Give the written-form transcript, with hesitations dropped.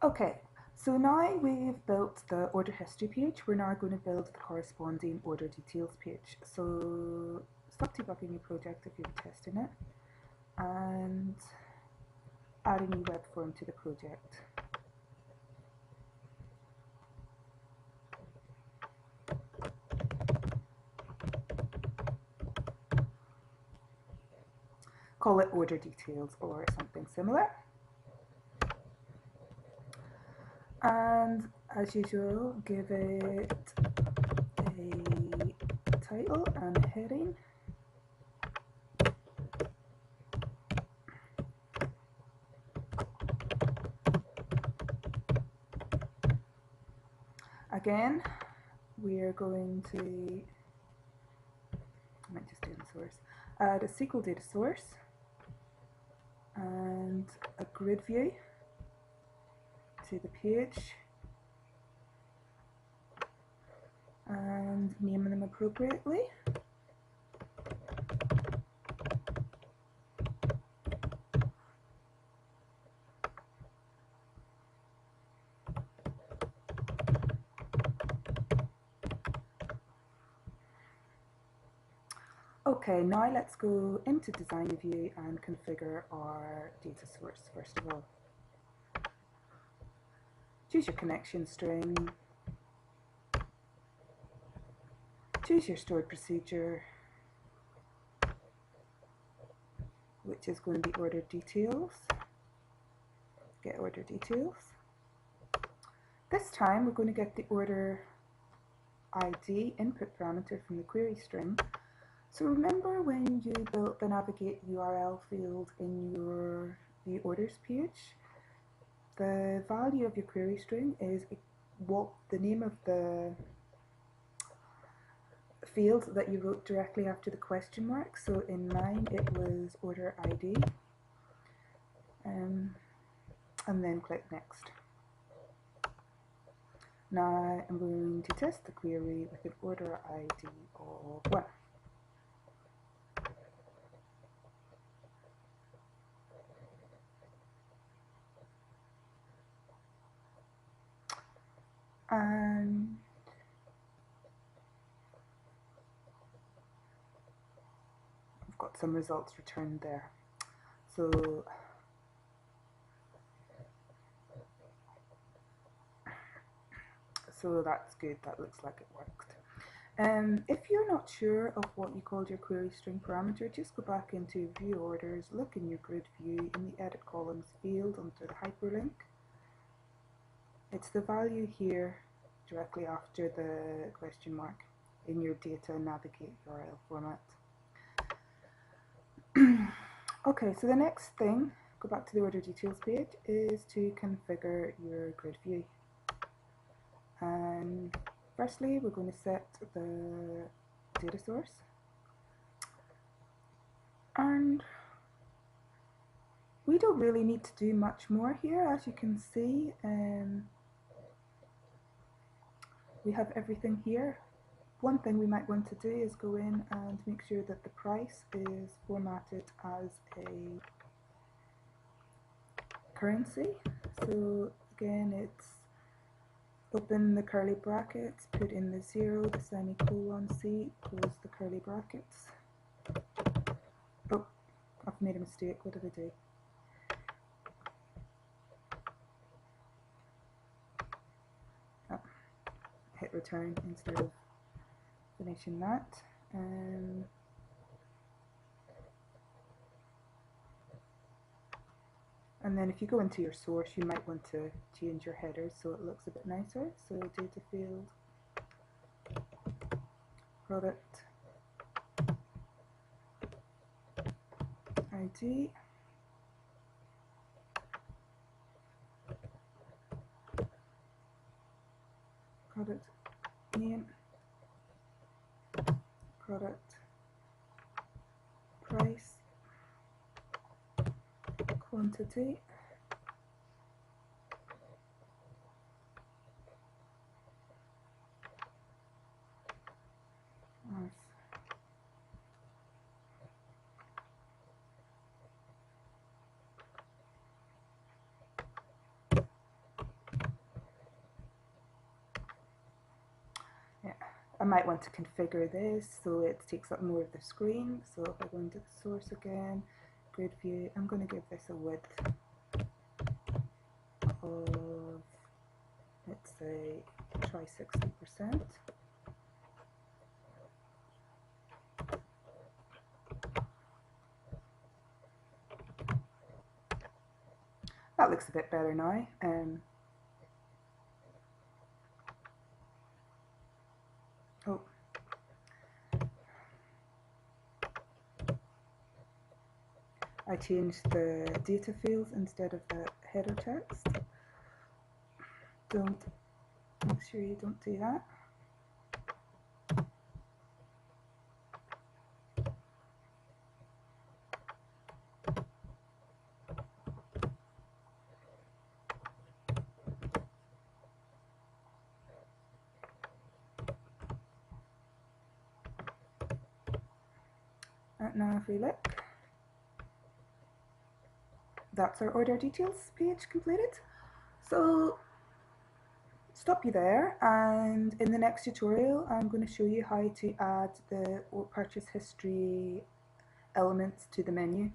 Okay, so now we've built the order history page, we're now going to build the corresponding order details page. So stop debugging your project if you're testing it, and add a new web form to the project. Call it order details or something similar. And as usual, give it a title and a heading. Again, we are going to, I might just do in source, add a SQL data source and a grid view to the page and name them appropriately. Okay, now let's go into Design View and configure our data source first of all. Choose your connection string, choose your stored procedure, which is going to be order details. Get order details. This time we're going to get the order ID input parameter from the query string. So remember when you built the navigate URL field in your view orders page, the value of your query string is what the name of the field that you wrote directly after the question mark. So in mine it was order ID, and then click next. Now I'm going to test the query with an order ID of 1. And I've got some results returned there. So that's good, that looks like it worked. If you're not sure of what you called your query string parameter, just go back into view orders, look in your grid view in the edit columns field under the hyperlink. It's the value here directly after the question mark in your data navigate URL format. Okay, so the next thing, go back to the order details page, is to configure your grid view. And firstly, we're going to set the data source. And we don't really need to do much more here. As you can see, we have everything here. One thing we might want to do is go in and make sure that the price is formatted as a currency. So again, it's open the curly brackets, put in the 0, the semicolon, C, close the curly brackets. Oh, I've made a mistake. What did I do? Oh, hit return instead of finishing that. And then if you go into your source, you might want to change your headers so it looks a bit nicer. So data field, product, ID, product name, product price, quantity, might want to configure this so it takes up more of the screen. So if I go into the source again, grid view, I'm going to give this a width of, let's say, try 60%. That looks a bit better now. Oh. I changed the data fields instead of the header text. Make sure you don't do that. And now if we look, that's our order details page completed. So stop you there, and in the next tutorial I'm going to show you how to add the purchase history elements to the menu.